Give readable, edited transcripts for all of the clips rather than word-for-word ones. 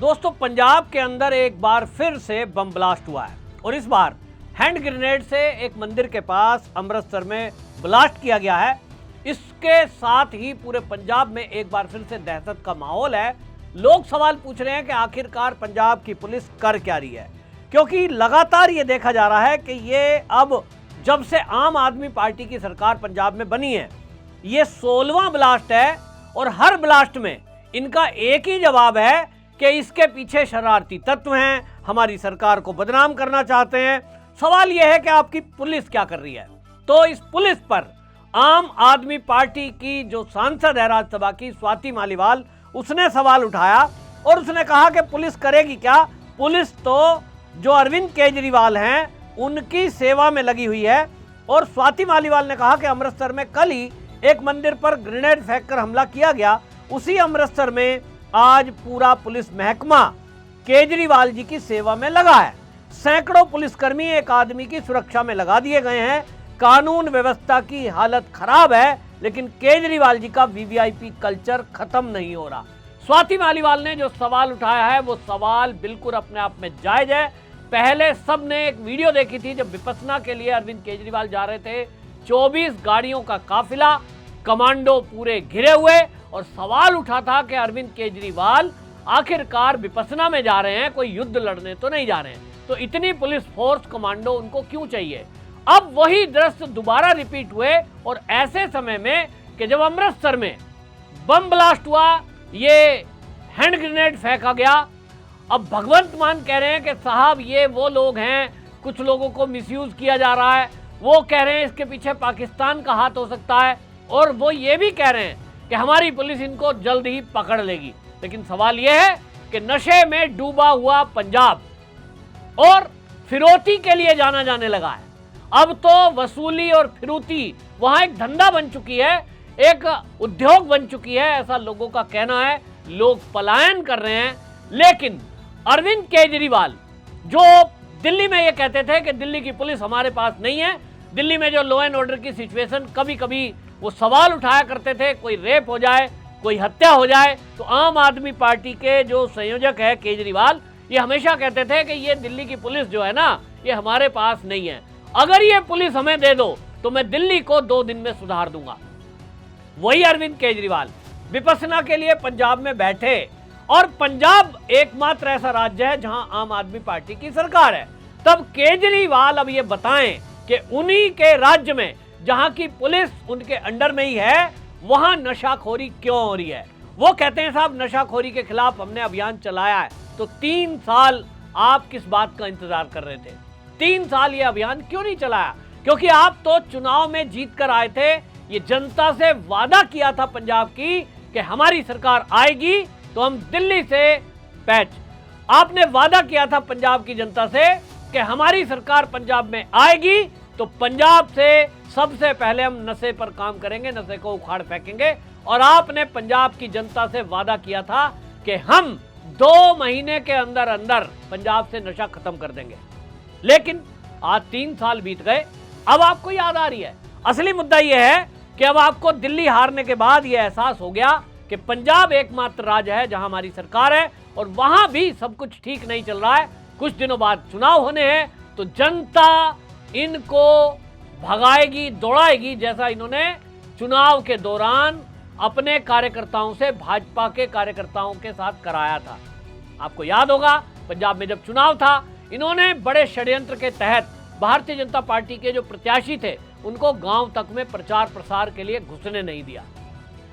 दोस्तों, पंजाब के अंदर एक बार फिर से बम ब्लास्ट हुआ है और इस बार हैंड ग्रेनेड से एक मंदिर के पास अमृतसर में ब्लास्ट किया गया है। इसके साथ ही पूरे पंजाब में एक बार फिर से दहशत का माहौल है। लोग सवाल पूछ रहे हैं कि आखिरकार पंजाब की पुलिस कर क्या रही है, क्योंकि लगातार ये देखा जा रहा है कि ये अब जब से आम आदमी पार्टी की सरकार पंजाब में बनी है, ये 16वां ब्लास्ट है और हर ब्लास्ट में इनका एक ही जवाब है कि इसके पीछे शरारती तत्व हैं, हमारी सरकार को बदनाम करना चाहते हैं। सवाल यह है कि आपकी पुलिस क्या कर रही है। तो इस पुलिस पर आम आदमी पार्टी की जो सांसद है राज्यसभा की, स्वाति मालीवाल, उसने सवाल उठाया और उसने कहा कि पुलिस करेगी क्या। पुलिस तो जो अरविंद केजरीवाल हैं उनकी सेवा में लगी हुई है। और स्वाति मालीवाल ने कहा कि अमृतसर में कल ही एक मंदिर पर ग्रेनेड फेंककर हमला किया गया, उसी अमृतसर में आज पूरा पुलिस महकमा केजरीवाल जी की सेवा में लगा है। सैकड़ों पुलिसकर्मी एक आदमी की सुरक्षा में लगा दिए गए हैं। कानून व्यवस्था की हालत खराब है, लेकिन केजरीवाल जी का वीवीआईपी कल्चर खत्म नहीं हो रहा। स्वाति मालीवाल ने जो सवाल उठाया है वो सवाल बिल्कुल अपने आप में जायज है। पहले सबने एक वीडियो देखी थी जब विपस्सना के लिए अरविंद केजरीवाल जा रहे थे, 24 गाड़ियों का काफिला, कमांडो पूरे घिरे हुए, और सवाल उठा था कि अरविंद केजरीवाल आखिरकार विपस्सना में जा रहे हैं, कोई युद्ध लड़ने तो नहीं जा रहे हैं, तो इतनी पुलिस फोर्स, कमांडो उनको क्यों चाहिए। अब वही दृश्य दोबारा रिपीट हुए और ऐसे समय में कि जब अमृतसर में बम ब्लास्ट हुआ, ये हैंड ग्रेनेड फेंका गया। अब भगवंत मान कह रहे हैं कि साहब ये वो लोग हैं, कुछ लोगों को मिसयूज किया जा रहा है। वो कह रहे हैं इसके पीछे पाकिस्तान का हाथ हो सकता है, और वो ये भी कह रहे हैं कि हमारी पुलिस इनको जल्द ही पकड़ लेगी। लेकिन सवाल यह है कि नशे में डूबा हुआ पंजाब और फिरौती के लिए जाना जाने लगा है। अब तो वसूली और फिरौती वहां एक धंधा बन चुकी है, एक उद्योग बन चुकी है, ऐसा लोगों का कहना है। लोग पलायन कर रहे हैं। लेकिन अरविंद केजरीवाल जो दिल्ली में ये कहते थे कि दिल्ली की पुलिस हमारे पास नहीं है, दिल्ली में जो लॉ एंड ऑर्डर की सिचुएशन, कभी कभी वो सवाल उठाया करते थे, कोई रेप हो जाए, कोई हत्या हो जाए, तो आम आदमी पार्टी के जो संयोजक है केजरीवाल, ये हमेशा कहते थे कि ये दिल्ली की पुलिस जो है ना, ये हमारे पास नहीं है, अगर ये पुलिस हमें दे दो तो मैं दिल्ली को 2 दिन में सुधार दूंगा। वही अरविंद केजरीवाल विपस्सना के लिए पंजाब में बैठे, और पंजाब एकमात्र ऐसा राज्य है जहां आम आदमी पार्टी की सरकार है। तब केजरीवाल अब ये बताएं कि उन्हीं के राज्य में जहां की पुलिस उनके अंडर में ही है, वहां नशाखोरी क्यों हो रही है। वो कहते हैं साहब नशाखोरी के खिलाफ हमने अभियान चलाया है। तो 3 साल आप किस बात का इंतजार कर रहे थे? 3 साल ये अभियान क्यों नहीं चलाया? क्योंकि आप तो चुनाव में जीत कर आए थे, ये जनता से वादा किया था पंजाब की कि हमारी सरकार आएगी तो हम दिल्ली से पैच, आपने वादा किया था पंजाब की जनता से कि हमारी सरकार पंजाब में आएगी तो पंजाब से सबसे पहले हम नशे पर काम करेंगे, नशे को उखाड़ फेंकेंगे। और आपने पंजाब की जनता से वादा किया था कि हम 2 महीने के अंदर अंदर पंजाब से नशा खत्म कर देंगे। लेकिन आज 3 साल बीत गए, अब आपको याद आ रही है। असली मुद्दा यह है कि अब आपको दिल्ली हारने के बाद यह एहसास हो गया कि पंजाब एकमात्र राज्य है जहां हमारी सरकार है, और वहां भी सब कुछ ठीक नहीं चल रहा है। कुछ दिनों बाद चुनाव होने हैं, तो जनता इनको भगाएगी, दौड़ाएगी, जैसा इन्होंने चुनाव के दौरान अपने कार्यकर्ताओं से, भाजपा के कार्यकर्ताओं के साथ कराया था। आपको याद होगा पंजाब में जब चुनाव था, इन्होंने बड़े षड्यंत्र के तहत भारतीय जनता पार्टी के जो प्रत्याशी थे उनको गांव तक में प्रचार प्रसार के लिए घुसने नहीं दिया,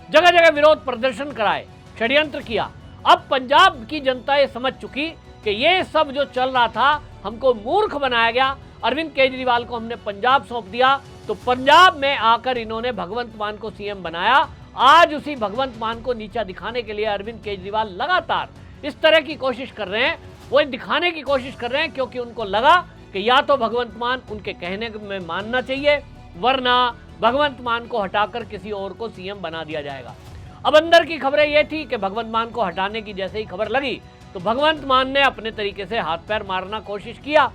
जगह जगह विरोध प्रदर्शन कराए, षड्यंत्र किया। अब पंजाब की जनता ये समझ चुकी कि ये सब जो चल रहा था, हमको मूर्ख बनाया गया। अरविंद केजरीवाल को हमने पंजाब सौंप दिया, तो पंजाब में आकर इन्होंने भगवंत मान को सीएम बनाया। आज उसी भगवंत मान को नीचा दिखाने के लिए अरविंद केजरीवाल लगातार इस तरह की कोशिश कर रहे हैं। वो दिखाने की कोशिश कर रहे हैं क्योंकि उनको लगा कि या तो भगवंत मान उनके कहने में मानना चाहिए, वरना भगवंत मान को हटाकर किसी और को सीएम बना दिया जाएगा। अब अंदर की खबरें ये थी कि भगवंत मान को हटाने की जैसे ही खबर लगी तो भगवंत मान ने अपने तरीके से हाथ पैर मारना कोशिश किया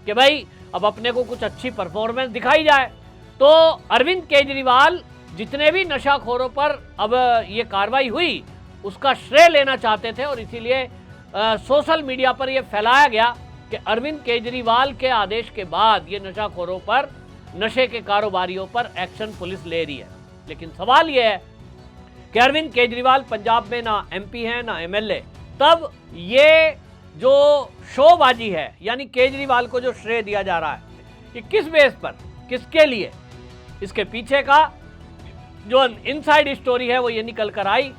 कि भाई अब अपने को कुछ अच्छी परफॉर्मेंस दिखाई जाए। तो अरविंद केजरीवाल जितने भी नशाखोरों पर अब ये कार्रवाई हुई उसका श्रेय लेना चाहते थे, और इसीलिए सोशल मीडिया पर यह फैलाया गया कि अरविंद केजरीवाल के आदेश के बाद ये नशाखोरों पर, नशे के कारोबारियों पर एक्शन पुलिस ले रही है। लेकिन सवाल यह है कि अरविंद केजरीवाल पंजाब में ना एमपी हैं ना एमएलए, तब ये जो शोबाजी है, यानी केजरीवाल को जो श्रेय दिया जा रहा है, ये किस बेस पर, किसके लिए? इसके पीछे का जो इनसाइड स्टोरी है वो ये निकल कर आई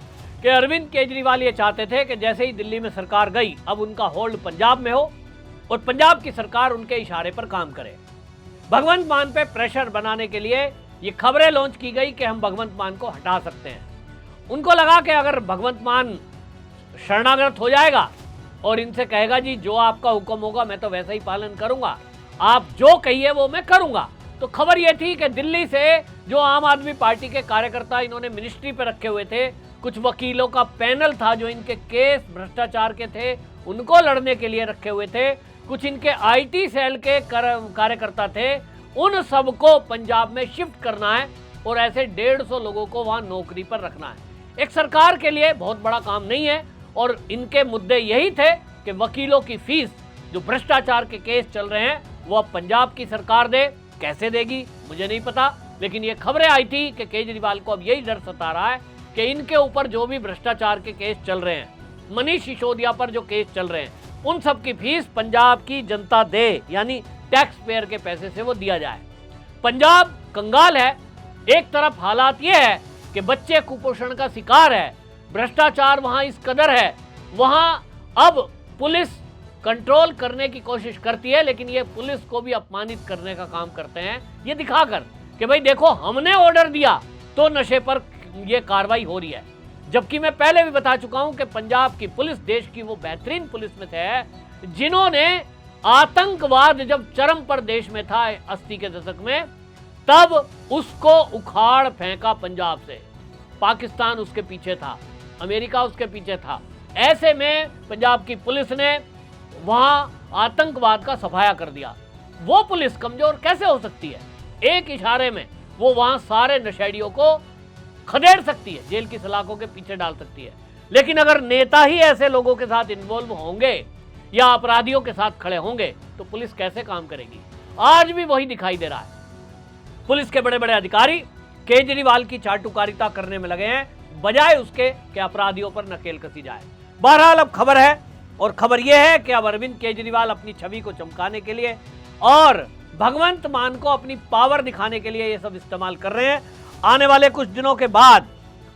कि अरविंद केजरीवाल ये चाहते थे कि जैसे ही दिल्ली में सरकार गई, अब उनका होल्ड पंजाब में हो और पंजाब की सरकार उनके इशारे पर काम करे। भगवंत मान पे प्रेशर बनाने के लिए ये खबरें लॉन्च की गई कि हम भगवंत मान को हटा सकते हैं। उनको लगा कि अगर भगवंत मान शरणागत हो जाएगा और इनसे कहेगा जी जो आपका हुक्म होगा मैं तो वैसा ही पालन करूंगा, आप जो कहिए वो मैं करूंगा, तो खबर ये थी कि दिल्ली से जो आम आदमी पार्टी के कार्यकर्ता इन्होंने मिनिस्ट्री पे रखे हुए थे, कुछ वकीलों का पैनल था जो इनके केस भ्रष्टाचार के थे उनको लड़ने के लिए रखे हुए थे, कुछ इनके आईटी सेल के कार्यकर्ता थे, उन सबको पंजाब में शिफ्ट करना है और ऐसे 150 लोगों को वहां नौकरी पर रखना है। एक सरकार के लिए बहुत बड़ा काम नहीं है और इनके मुद्दे यही थे कि वकीलों की फीस, जो भ्रष्टाचार के केस चल रहे हैं, वो अब पंजाब की सरकार दे। कैसे देगी मुझे नहीं पता, लेकिन ये खबरें आई थी कि केजरीवाल को अब यही डर सता रहा है कि इनके ऊपर जो भी भ्रष्टाचार के केस चल रहे हैं, मनीष सिसोदिया पर जो केस चल रहे हैं, उन सब की फीस पंजाब की जनता दे, यानी टैक्स पेयर के पैसे से वो दिया जाए। पंजाब कंगाल है। एक तरफ हालात ये है कि बच्चे कुपोषण का शिकार है, भ्रष्टाचार वहां इस कदर है, वहां अब पुलिस कंट्रोल करने की कोशिश करती है, लेकिन ये पुलिस को भी अपमानित करने का काम करते हैं, ये दिखाकर कि भाई देखो हमने ऑर्डर दिया तो नशे पर ये कार्रवाई हो रही है। जबकि मैं पहले भी बता चुका हूं कि पंजाब की पुलिस देश की वो बेहतरीन पुलिस में थे जिन्होंने आतंकवाद जब चरम पर देश में था 80 के दशक में, तब उसको उखाड़ फेंका पंजाब से। पाकिस्तान उसके पीछे था, अमेरिका उसके पीछे था। ऐसे में पंजाब की पुलिस ने वहां आतंकवाद का सफाया कर दिया। वो पुलिस कमजोर कैसे हो सकती है? एक इशारे में वो वहां सारे नशेड़ियों को खदेड़ सकती है, जेल की सलाखों के पीछे डाल सकती है। लेकिन अगर नेता ही ऐसे लोगों के साथ इन्वॉल्व होंगे या अपराधियों के साथ खड़े होंगे तो पुलिस कैसे काम करेगी? आज भी वही दिखाई दे रहा है। पुलिस के बड़े बड़े अधिकारी केजरीवाल की चाटुकारिता करने में लगे हैं, बजाय उसके कि अपराधियों पर नकेल कसी जाए। बहरहाल अब खबर है, और खबर यह है कि अब अरविंद केजरीवाल अपनी छवि को चमकाने के लिए और भगवंत मान को अपनी पावर दिखाने के लिए ये सब इस्तेमाल कर रहे हैं। आने वाले कुछ दिनों के बाद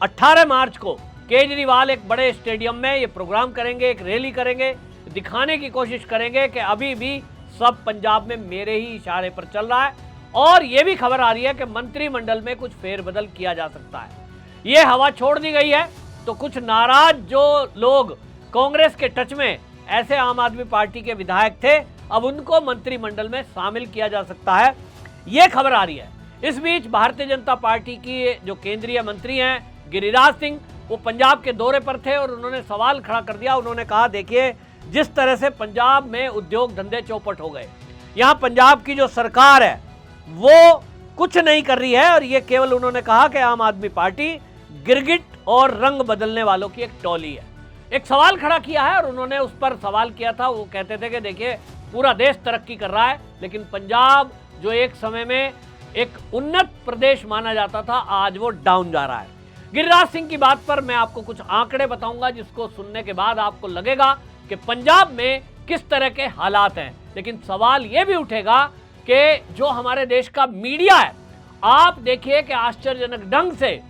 18 मार्च को केजरीवाल एक बड़े स्टेडियम में ये प्रोग्राम करेंगे, एक रैली करेंगे, दिखाने की कोशिश करेंगे कि अभी भी सब पंजाब में मेरे ही इशारे पर चल रहा है। और ये भी खबर आ रही है कि मंत्रिमंडल में कुछ फेरबदल किया जा सकता है। ये हवा छोड़ दी गई है, तो कुछ नाराज जो लोग कांग्रेस के टच में, ऐसे आम आदमी पार्टी के विधायक थे, अब उनको मंत्रिमंडल में शामिल किया जा सकता है, ये खबर आ रही है। इस बीच भारतीय जनता पार्टी की जो केंद्रीय मंत्री हैं गिरिराज सिंह, वो पंजाब के दौरे पर थे और उन्होंने सवाल खड़ा कर दिया। उन्होंने कहा देखिए जिस तरह से पंजाब में उद्योग धंधे चौपट हो गए, यहाँ पंजाब की जो सरकार है वो कुछ नहीं कर रही है, और ये केवल उन्होंने कहा कि आम आदमी पार्टी गिरगिट और रंग बदलने वालों की एक टोली है। एक सवाल खड़ा किया है और उन्होंने उस पर सवाल किया था। वो कहते थे कि देखिए पूरा देश तरक्की कर रहा है, लेकिन पंजाब जो एक समय में एक उन्नत प्रदेश माना जाता था, आज वो डाउन जा रहा है। गिरिराज सिंह की बात पर मैं आपको कुछ आंकड़े बताऊंगा जिसको सुनने के बाद आपको लगेगा कि पंजाब में किस तरह के हालात हैं। लेकिन सवाल ये भी उठेगा कि जो हमारे देश का मीडिया है, आप देखिए कि आश्चर्यजनक ढंग से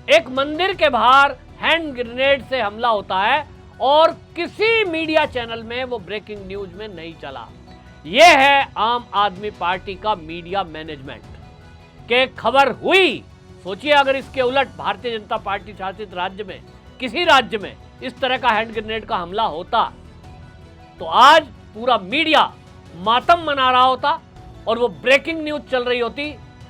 एक मंदिर के बाहर हैंड ग्रेनेड से हमला होता है और किसी मीडिया चैनल में वो ब्रेकिंग न्यूज में नहीं चला। यह है आम आदमी पार्टी का मीडिया मैनेजमेंट के खबर हुई। सोचिए अगर इसके उलट भारतीय जनता पार्टी शासित राज्य में, किसी राज्य में इस तरह का हैंड ग्रेनेड का हमला होता तो आज पूरा मीडिया मातम मना रहा होता और वो ब्रेकिंग न्यूज चल रही होती,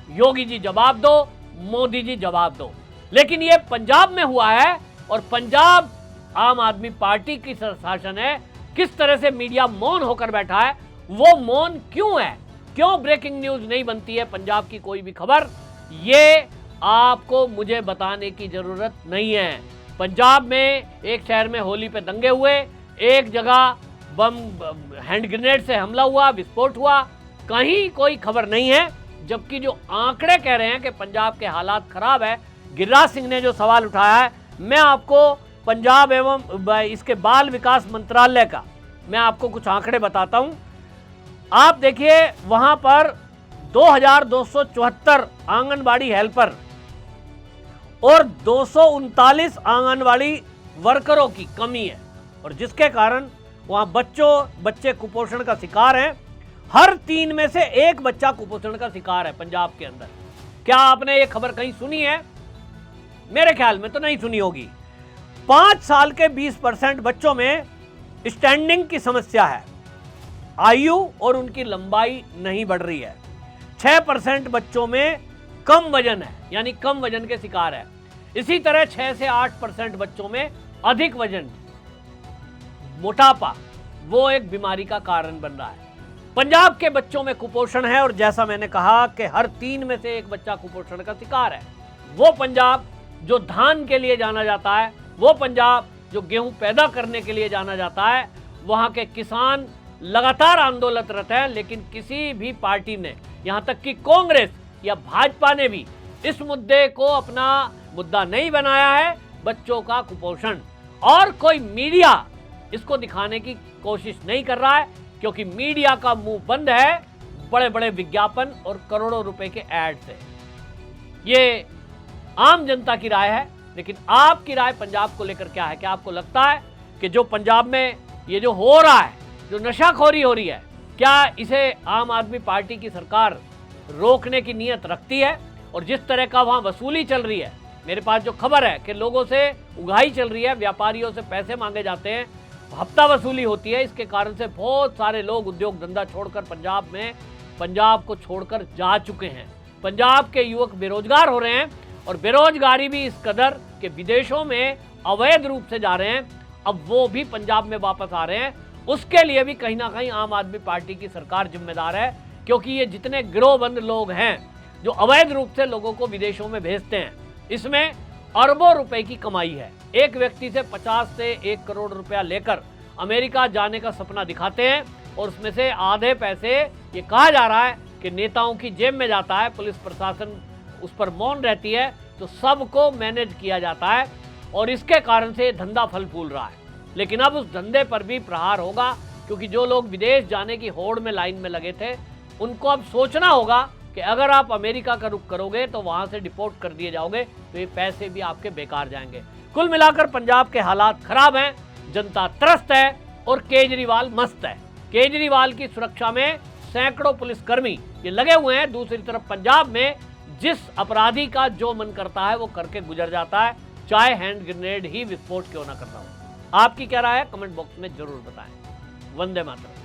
योगी जी जवाब दो, मोदी जी जवाब दो। लेकिन ये पंजाब में हुआ है और पंजाब आम आदमी पार्टी की शासन है। किस तरह से मीडिया मौन होकर बैठा है, वो मौन क्यों है, क्यों ब्रेकिंग न्यूज नहीं बनती है पंजाब की कोई भी खबर, ये आपको मुझे बताने की जरूरत नहीं है। पंजाब में एक शहर में होली पे दंगे हुए, एक जगह बम हैंड ग्रेनेड से हमला हुआ, विस्फोट हुआ, कहीं कोई खबर नहीं है। जबकि जो आंकड़े कह रहे हैं कि पंजाब के हालात खराब है। गिरिराज सिंह ने जो सवाल उठाया है, मैं आपको पंजाब एवं इसके बाल विकास मंत्रालय का मैं आपको कुछ आंकड़े बताता हूं। आप देखिए, वहां पर 2274 आंगनबाड़ी हेल्पर और 239 आंगनबाड़ी वर्करों की कमी है, और जिसके कारण वहां बच्चे कुपोषण का शिकार हैं। हर 3 में से 1 बच्चा कुपोषण का शिकार है पंजाब के अंदर। क्या आपने ये खबर कहीं सुनी है? मेरे ख्याल में तो नहीं सुनी होगी। 5 साल के 20% बच्चों में स्टैंडिंग की समस्या है, आयु और उनकी लंबाई नहीं बढ़ रही है। 6% बच्चों में कम वजन है, यानी कम वजन के शिकार है। इसी तरह 6 से 8% बच्चों में अधिक वजन, मोटापा, वो एक बीमारी का कारण बन रहा है। पंजाब के बच्चों में कुपोषण है, और जैसा मैंने कहा कि हर 3 में से 1 बच्चा कुपोषण का शिकार है। वो पंजाब जो धान के लिए जाना जाता है, वो पंजाब जो गेहूं पैदा करने के लिए जाना जाता है, वहां के किसान लगातार आंदोलनरत हैं, लेकिन किसी भी पार्टी ने, यहां तक कि कांग्रेस या भाजपा ने भी इस मुद्दे को अपना मुद्दा नहीं बनाया है, बच्चों का कुपोषण। और कोई मीडिया इसको दिखाने की कोशिश नहीं कर रहा है, क्योंकि मीडिया का मुंह बंद है बड़े बड़े विज्ञापन और करोड़ों रुपए के ऐड से। ये आम जनता की राय है, लेकिन आपकी राय पंजाब को लेकर क्या है? क्या आपको लगता है कि जो पंजाब में ये जो हो रहा है, जो नशाखोरी हो रही है, क्या इसे आम आदमी पार्टी की सरकार रोकने की नीयत रखती है? और जिस तरह का वहां वसूली चल रही है, मेरे पास जो खबर है कि लोगों से उगाही चल रही है, व्यापारियों से पैसे मांगे जाते हैं, हफ्ता वसूली होती है, इसके कारण से बहुत सारे लोग उद्योग धंधा छोड़कर पंजाब को छोड़कर जा चुके हैं। पंजाब के युवक बेरोजगार हो रहे हैं, और बेरोजगारी भी इस कदर कि विदेशों में अवैध रूप से जा रहे हैं, अब वो भी पंजाब में वापस आ रहे हैं। उसके लिए भी कहीं ना कहीं आम आदमी पार्टी की सरकार जिम्मेदार है, क्योंकि ये जितने गिरोहबंद लोग हैं जो अवैध रूप से लोगों को विदेशों में भेजते हैं, इसमें अरबों रुपए की कमाई है। एक व्यक्ति से 50 से 1 करोड़ रुपया लेकर अमेरिका जाने का सपना दिखाते हैं, और उसमें से आधे पैसे ये कहा जा रहा है कि नेताओं की जेब में जाता है, पुलिस प्रशासन उस पर मौन रहती है, तो सबको मैनेज किया जाता है, और इसके कारण से धंधा फल फूल रहा है। लेकिन अब उस धंधे पर भी प्रहार होगा, क्योंकि जो लोग विदेश जाने की होड़ में लाइन में लगे थे, उनको अब सोचना होगा कि अगर आप अमेरिका का रुख करोगे तो वहां से डिपोर्ट कर दिए जाओगे, तो ये पैसे भी आपके बेकार जाएंगे। कुल मिलाकर पंजाब के हालात खराब हैं, जनता त्रस्त है, और केजरीवाल मस्त है। केजरीवाल की सुरक्षा में सैकड़ों पुलिसकर्मी ये लगे हुए हैं। दूसरी तरफ पंजाब में जिस अपराधी का जो मन करता है वो करके गुजर जाता है, चाहे हैंड ग्रेनेड ही विस्फोट क्यों ना करता हो। आपकी क्या राय है? कमेंट बॉक्स में जरूर बताएं। वंदे मातरम।